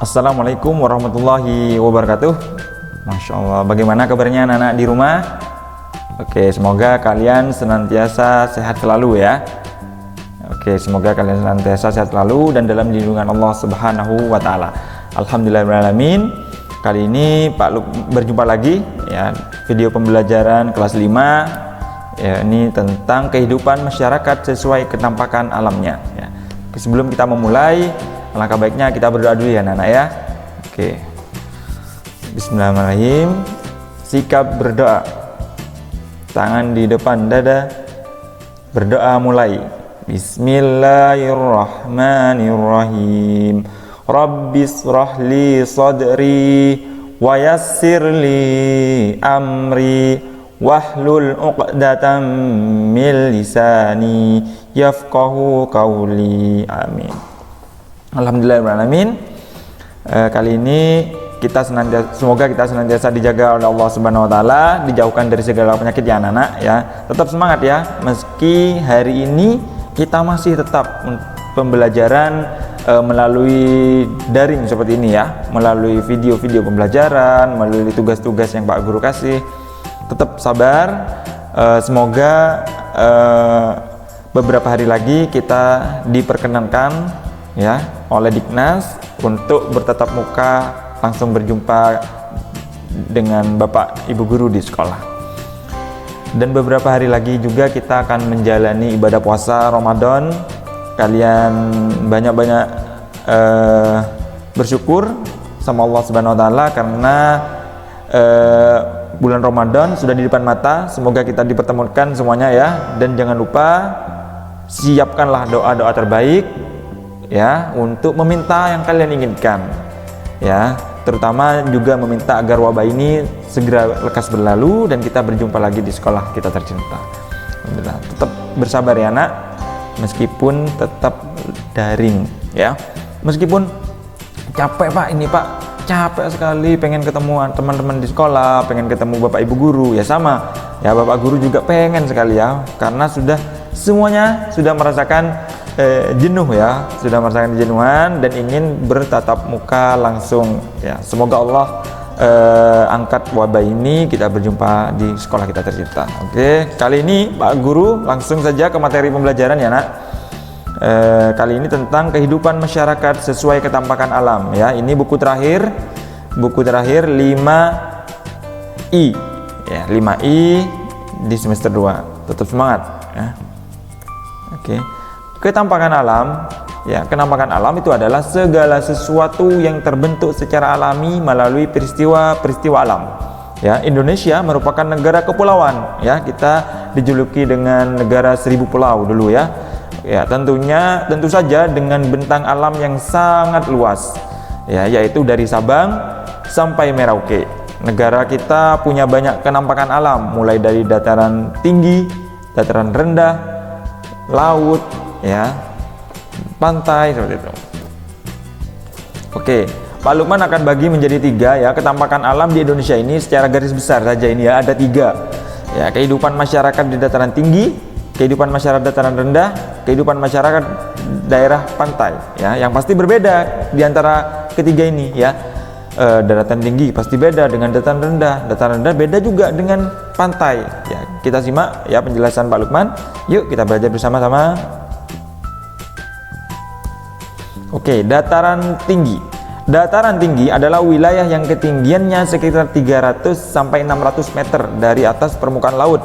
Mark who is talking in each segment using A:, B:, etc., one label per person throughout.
A: Assalamualaikum warahmatullahi wabarakatuh. Masya Allah, bagaimana kabarnya anak-anak di rumah? Oke, semoga kalian senantiasa sehat selalu ya. Oke, semoga kalian senantiasa sehat selalu dan dalam lindungan Allah Subhanahu wa Ta'ala. Alhamdulillahirrahmanirrahim. Kali ini Pak Luk berjumpa lagi ya, video pembelajaran kelas 5 ya, ini tentang kehidupan masyarakat sesuai kenampakan alamnya ya. Sebelum kita memulai, alangkah baiknya kita berdoa dulu ya anak-anak ya. Oke. Bismillahirrahmanirrahim. Sikap berdoa. Tangan di depan dada. Berdoa mulai. Bismillahirrahmanirrahim. Rabbishrah li sadri wa yassir li amri wahlul 'uqdatam min lisani yafqahu qawli. Amin. Alhamdulillahirrahmanirrahim. Kali ini semoga kita senantiasa dijaga oleh Allah Subhanahu wa Ta'ala, dijauhkan dari segala penyakit ya anak-anak ya. Tetap semangat ya, meski hari ini kita masih tetap pembelajaran melalui daring seperti ini ya, melalui video-video pembelajaran, melalui tugas-tugas yang Pak Guru kasih. Tetap sabar, semoga beberapa hari lagi kita diperkenankan ya oleh Diknas untuk bertatap muka langsung berjumpa dengan Bapak Ibu guru di sekolah. Dan beberapa hari lagi juga kita akan menjalani ibadah puasa Ramadan. Kalian banyak-banyak bersyukur sama Allah Subhanahu wa Ta'ala karena bulan Ramadan sudah di depan mata. Semoga kita dipertemukan semuanya ya, dan jangan lupa siapkanlah doa-doa terbaik ya untuk meminta yang kalian inginkan ya, terutama juga meminta agar wabah ini segera lekas berlalu dan kita berjumpa lagi di sekolah kita tercinta. Alhamdulillah. Tetap bersabar ya anak, meskipun tetap daring ya, meskipun capek Pak, ini Pak capek sekali pengen ketemu teman-teman di sekolah, pengen ketemu Bapak Ibu guru ya, sama ya, Bapak guru juga pengen sekali ya, karena semuanya sudah merasakan jenuh ya, sudah merasakan jenuhan dan ingin bertatap muka langsung ya. Semoga Allah angkat wabah ini, kita berjumpa di sekolah kita tercinta. Oke, kali ini Pak Guru langsung saja ke materi pembelajaran ya nak. Kali ini tentang kehidupan masyarakat sesuai ketampakan alam ya. Ini buku terakhir 5I ya, 5I di semester 2. Tetap semangat ya. Oke. Kenampakan alam ya, kenampakan alam itu adalah segala sesuatu yang terbentuk secara alami melalui peristiwa-peristiwa alam ya. Indonesia merupakan negara kepulauan ya, kita dijuluki dengan negara 1000 pulau dulu ya. Ya, tentu saja dengan bentang alam yang sangat luas ya, yaitu dari Sabang sampai Merauke. Negara kita punya banyak kenampakan alam, mulai dari dataran tinggi, dataran rendah, laut ya, pantai, seperti itu. Oke, Pak Lukman akan bagi menjadi 3 ya, kenampakan alam di Indonesia ini secara garis besar saja ini ya, ada 3 ya. Kehidupan masyarakat di dataran tinggi, kehidupan masyarakat dataran rendah, kehidupan masyarakat daerah pantai ya, yang pasti berbeda di antara ketiga ini ya. Daratan tinggi pasti beda dengan dataran rendah beda juga dengan pantai ya. Kita simak ya penjelasan Pak Lukman, yuk kita belajar bersama-sama. Oke, dataran tinggi. Dataran tinggi adalah wilayah yang ketinggiannya sekitar 300 sampai 600 meter dari atas permukaan laut.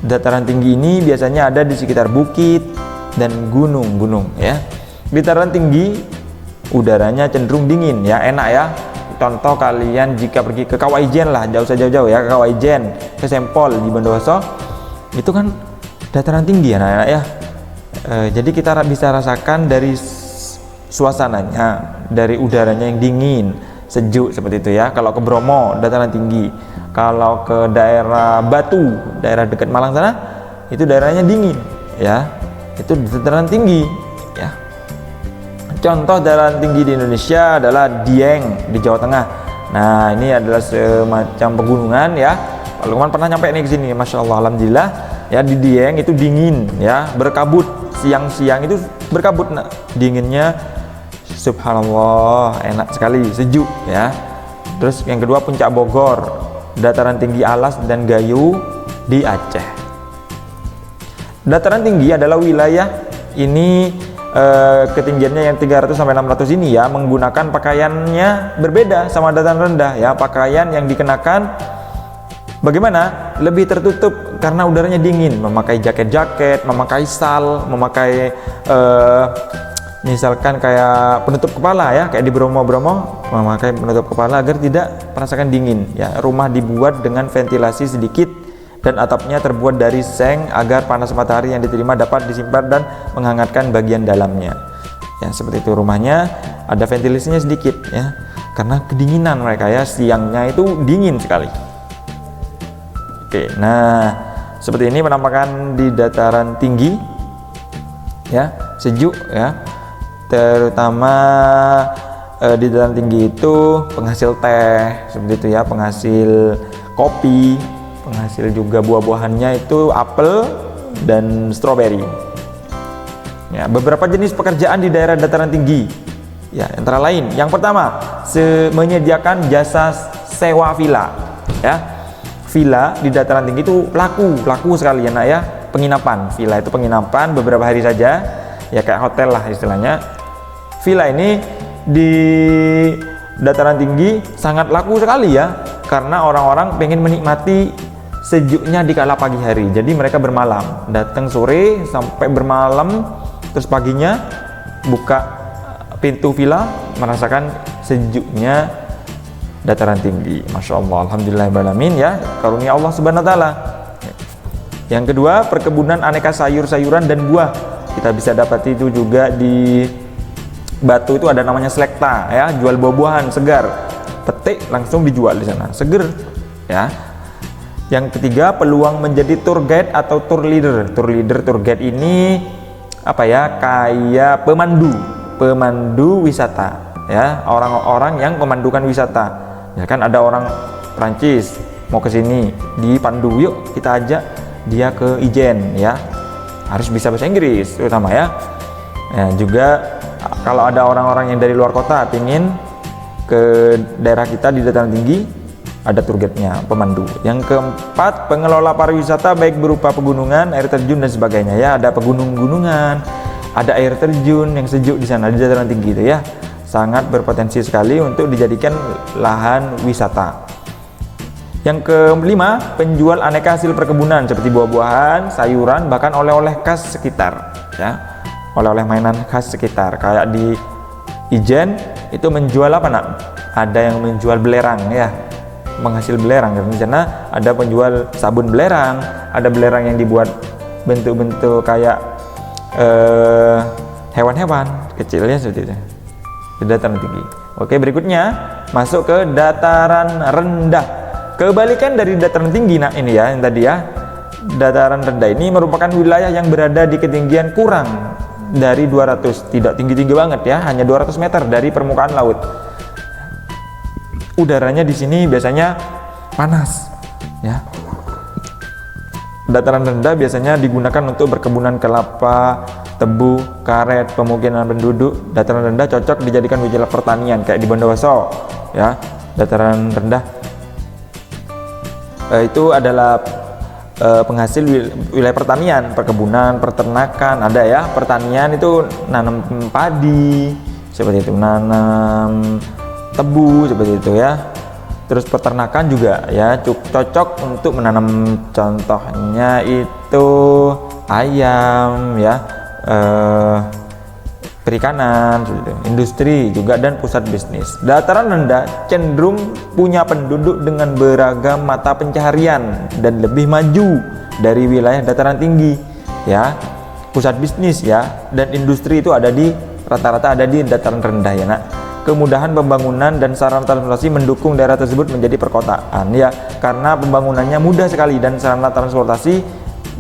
A: Dataran tinggi ini biasanya ada di sekitar bukit dan gunung-gunung ya. Di dataran tinggi udaranya cenderung dingin ya, enak ya. Contoh kalian jika pergi ke Kawah Ijen lah, jauh jauh ya, ke Kawah Ijen, ke Sempol di Bondowoso, itu kan dataran tinggi ya anak-anak ya. Jadi kita bisa rasakan dari suasananya, dari udaranya yang dingin, sejuk seperti itu ya. Kalau ke Bromo dataran tinggi, kalau ke daerah Batu, daerah dekat Malang sana, itu daerahnya dingin ya, itu dataran tinggi ya. Contoh dataran tinggi di Indonesia adalah Dieng di Jawa Tengah. Nah, ini adalah semacam pegunungan ya. Pak Lukman pernah nyampe nih ke sini, masya Allah, alhamdulillah ya. Di Dieng itu dingin ya, berkabut, siang-siang itu berkabut, nah, dinginnya Subhanallah, enak sekali, sejuk ya. Terus yang kedua Puncak Bogor, dataran tinggi Alas dan Gayo di Aceh. Dataran tinggi adalah wilayah ini ketinggiannya yang 300 sampai 600 ini ya, menggunakan pakaiannya berbeda sama dataran rendah ya. Pakaian yang dikenakan bagaimana? Lebih tertutup karena udaranya dingin, memakai jaket-jaket, memakai sal, memakai misalkan kayak penutup kepala ya, kayak di Bromo-Bromo memakai penutup kepala agar tidak merasakan dingin ya. Rumah dibuat dengan ventilasi sedikit dan atapnya terbuat dari seng agar panas matahari yang diterima dapat disimpan dan menghangatkan bagian dalamnya ya. Seperti itu, rumahnya ada ventilasinya sedikit ya, karena kedinginan mereka ya, siangnya itu dingin sekali. Oke, nah seperti ini penampakan di dataran tinggi ya, sejuk ya. Terutama di dataran tinggi itu penghasil teh seperti itu ya, penghasil kopi, penghasil juga buah-buahannya itu apel dan stroberi ya. Beberapa jenis pekerjaan di daerah dataran tinggi ya, antara lain yang pertama menyediakan jasa sewa villa ya. Villa di dataran tinggi itu laku sekali ya nak ya. Penginapan, villa itu penginapan beberapa hari saja ya, kayak hotel lah istilahnya. Villa ini di dataran tinggi sangat laku sekali ya, karena orang-orang pengen menikmati sejuknya di kala pagi hari. Jadi mereka bermalam, datang sore sampai bermalam, terus paginya buka pintu villa, merasakan sejuknya dataran tinggi. Masya Allah, alhamdulillahirrahmanirrahim ya, karunia Allah subhanahu wa ta'ala. Yang kedua, perkebunan aneka sayur-sayuran dan buah. Kita bisa dapati itu juga di Batu, itu ada namanya Selekta ya, jual buah-buahan segar, petik langsung dijual di sana, seger ya. Yang ketiga, peluang menjadi tour guide atau tour leader. Tour guide ini apa ya, kayak pemandu wisata ya, orang-orang yang memandukan wisata ya. Kan ada orang Prancis mau ke sini, dipandu, yuk kita ajak dia ke Ijen ya, harus bisa bahasa Inggris terutama ya. Ya juga kalau ada orang-orang yang dari luar kota ingin ke daerah kita di dataran tinggi, ada tour guide-nya, pemandu. Yang keempat, pengelola pariwisata baik berupa pegunungan, air terjun dan sebagainya ya. Ada pegunungan, ada air terjun yang sejuk di sana di dataran tinggi itu ya. Sangat berpotensi sekali untuk dijadikan lahan wisata. Yang kelima, penjual aneka hasil perkebunan seperti buah-buahan, sayuran, bahkan oleh-oleh khas sekitar ya. Oleh-oleh mainan khas sekitar kayak di Ijen itu menjual apa nak? Ada yang menjual belerang ya, menghasil belerang. Di sana ada penjual sabun belerang, ada belerang yang dibuat bentuk-bentuk kayak hewan-hewan kecilnya seperti itu di dataran tinggi. Oke, berikutnya masuk ke dataran rendah. Kebalikan dari dataran tinggi nak ini ya, yang tadi ya. Dataran rendah ini merupakan wilayah yang berada di ketinggian kurang dari 200, tidak tinggi-tinggi banget ya, hanya 200 meter dari permukaan laut. Udaranya di sini biasanya panas ya. Dataran rendah biasanya digunakan untuk perkebunan kelapa, tebu, karet, pemukiman penduduk. Dataran rendah cocok dijadikan wilayah pertanian kayak di Bondowoso ya. Dataran rendah itu adalah penghasil wilayah pertanian, perkebunan, peternakan ada ya. Pertanian itu nanam padi seperti itu, nanam tebu seperti itu ya. Terus peternakan juga ya, cocok untuk menanam, contohnya itu ayam ya, perikanan seperti itu, industri juga, dan pusat bisnis. Dataran rendah cenderung punya penduduk dengan beragam mata pencaharian dan lebih maju dari wilayah dataran tinggi ya. Pusat bisnis ya dan industri itu ada di rata-rata ada di dataran rendah ya nak. Kemudahan pembangunan dan sarana transportasi mendukung daerah tersebut menjadi perkotaan ya, karena pembangunannya mudah sekali dan sarana transportasi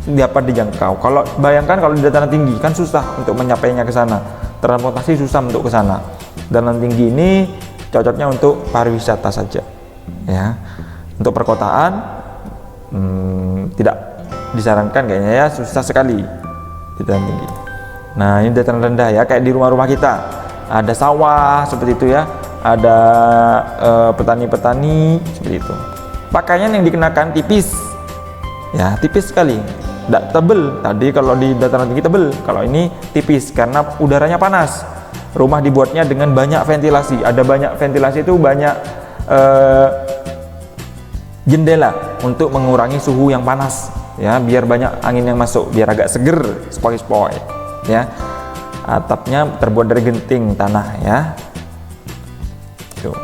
A: dapat dijangkau. Kalau bayangkan kalau di dataran tinggi kan susah untuk menyapainya ke sana, transportasi susah untuk ke sana. Dataran tinggi ini cocoknya untuk pariwisata saja ya. Untuk perkotaan tidak disarankan kayaknya ya, susah sekali di dataran tinggi. Nah ini dataran rendah ya, kayak di rumah-rumah kita ada sawah seperti itu ya, ada petani-petani seperti itu. Pakaian yang dikenakan tipis, ya tipis sekali, tidak tebel. Tadi kalau di dataran tinggi tebel, kalau ini tipis karena udaranya panas. Rumah dibuatnya dengan banyak ventilasi, ada banyak ventilasi itu banyak jendela untuk mengurangi suhu yang panas, ya biar banyak angin yang masuk, biar agak seger, sepoi-sepoi, ya. Atapnya terbuat dari genting tanah, ya. Tuh.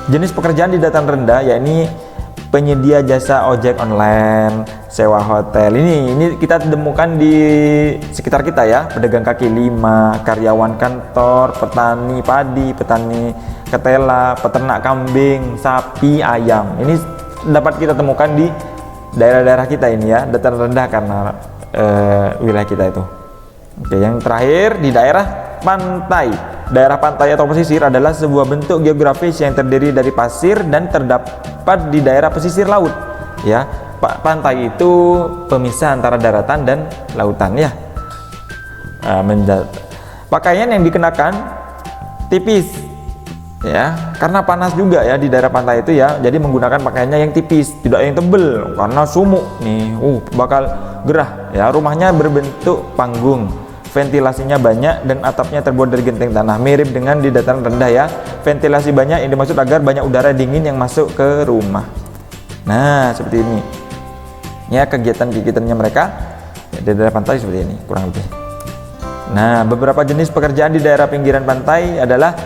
A: Jenis pekerjaan di dataran rendah, yakni penyedia jasa ojek online, sewa hotel. Ini kita temukan di sekitar kita ya, pedagang kaki lima, karyawan kantor, petani padi, petani ketela, peternak kambing, sapi, ayam. Ini dapat kita temukan di daerah-daerah kita ini ya, dataran rendah karena wilayah kita itu. Oke, yang terakhir di daerah pantai. Daerah pantai atau pesisir adalah sebuah bentuk geografis yang terdiri dari pasir dan terdapat di daerah pesisir laut. Ya, pantai itu pemisah antara daratan dan lautan ya. Pakaian yang dikenakan tipis, ya, karena panas juga ya di daerah pantai itu ya. Jadi menggunakan pakaiannya yang tipis, tidak yang tebel, karena sumuk nih, bakal gerah. Ya, rumahnya berbentuk panggung. Ventilasinya banyak dan atapnya terbuat dari genting tanah, mirip dengan di dataran rendah ya. Ventilasi banyak yang dimaksud agar banyak udara dingin yang masuk ke rumah. Nah, seperti ini. Ya, kegiatan-kegiatannya mereka ya, di daerah pantai seperti ini, kurang lebih. Nah, beberapa jenis pekerjaan di daerah pinggiran pantai adalah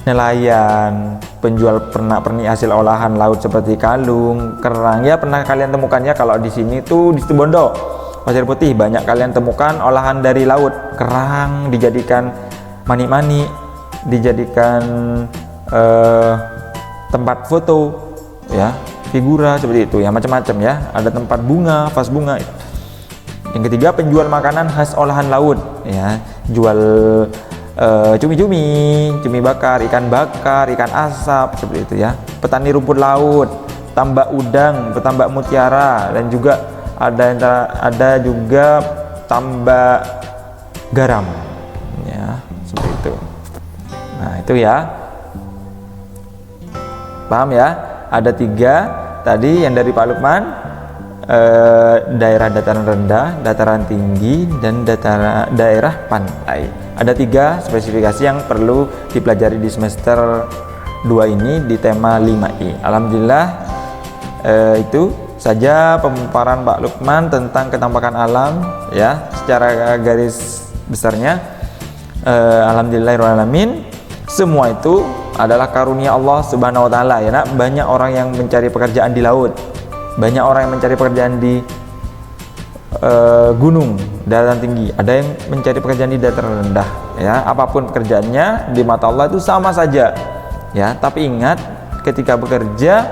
A: nelayan, penjual pernak-pernik hasil olahan laut seperti kalung, kerang. Ya, pernah kalian temukannya kalau di sini tuh di Situbondo. Pasir Putih banyak kalian temukan olahan dari laut, kerang dijadikan manik-manik, dijadikan tempat foto, ya, figura seperti itu, ya macam-macam ya. Ada tempat bunga, vas bunga. Yang ketiga penjual makanan khas olahan laut, ya, jual cumi bakar, ikan asap seperti itu ya. Petani rumput laut, tambak udang, petambak mutiara, dan juga ada juga tambak garam ya, seperti itu. Nah, itu ya, paham ya, ada 3 tadi yang dari Pak Lukman, daerah dataran rendah, dataran tinggi, dan daerah pantai. Ada 3 spesifikasi yang perlu dipelajari di semester 2 ini di tema 5I. Alhamdulillah, itu saja pemaparan Pak Lukman tentang kenampakan alam ya, secara garis besarnya. Alhamdulillahirrahmanirrahim, semua itu adalah karunia Allah Subhanahu wa taala ya nak. Banyak orang yang mencari pekerjaan di laut, banyak orang yang mencari pekerjaan di gunung, dataran tinggi, ada yang mencari pekerjaan di dataran rendah ya. Apapun pekerjaannya di mata Allah itu sama saja ya. Tapi ingat, ketika bekerja,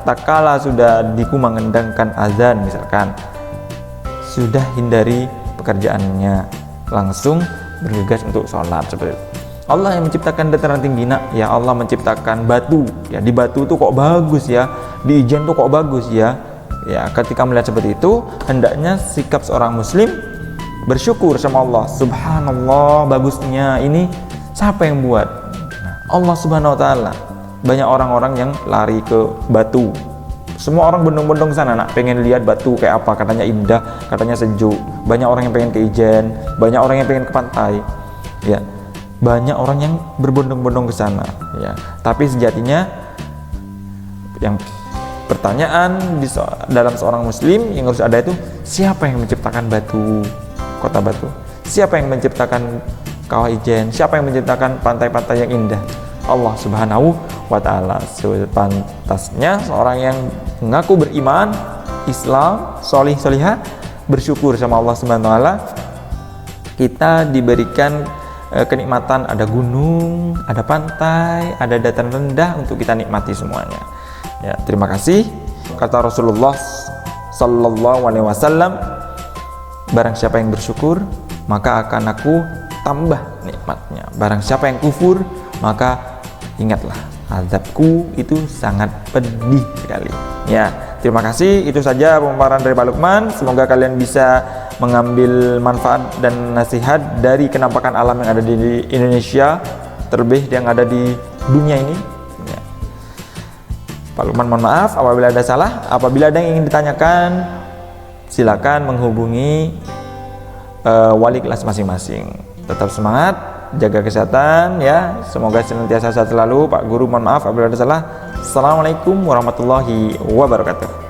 A: tak kala sudah dikumandangkan azan misalkan, sudah hindari pekerjaannya, langsung bergegas untuk sholat seperti itu. Allah yang menciptakan dataran tinggi nak, ya Allah menciptakan batu ya. Di batu itu kok bagus ya, di ijen tuh kok bagus ya. Ya, ketika melihat seperti itu, hendaknya sikap seorang muslim bersyukur sama Allah. Subhanallah, bagusnya ini siapa yang buat? Allah Subhanahu wa taala. Banyak orang-orang yang lari ke batu. Semua orang bondong-bondong ke sana nak, pengen lihat batu kayak apa, katanya indah, katanya sejuk. Banyak orang yang pengen ke Ijen, banyak orang yang pengen ke pantai. Ya. Banyak orang yang berbondong-bondong ke sana, ya. Tapi sejatinya yang pertanyaan dalam seorang muslim yang harus ada itu, siapa yang menciptakan batu, kota Batu? Siapa yang menciptakan kawah Ijen? Siapa yang menciptakan pantai-pantai yang indah? Allah Subhanahu wa taala. Sepantasnya seorang yang mengaku beriman, Islam, solih solihah, bersyukur sama Allah Subhanahu wa taala. Kita diberikan kenikmatan, ada gunung, ada pantai, ada dataran rendah untuk kita nikmati semuanya. Ya, terima kasih. Kata Rasulullah sallallahu alaihi wasallam, barang siapa yang bersyukur, maka akan aku tambah nikmatnya. Barang siapa yang kufur, maka ingatlah, azabku itu sangat pedih sekali. Ya, terima kasih. Itu saja pemaparan dari Pak Lukman. Semoga kalian bisa mengambil manfaat dan nasihat dari kenampakan alam yang ada di Indonesia, terlebih yang ada di dunia ini. Ya. Pak Lukman mohon maaf apabila ada salah. Apabila ada yang ingin ditanyakan, silakan menghubungi wali kelas masing-masing. Tetap semangat, jaga kesehatan ya. Semoga senantiasa sehat selalu. Pak Guru mohon maaf apabila ada salah. Assalamualaikum warahmatullahi wabarakatuh.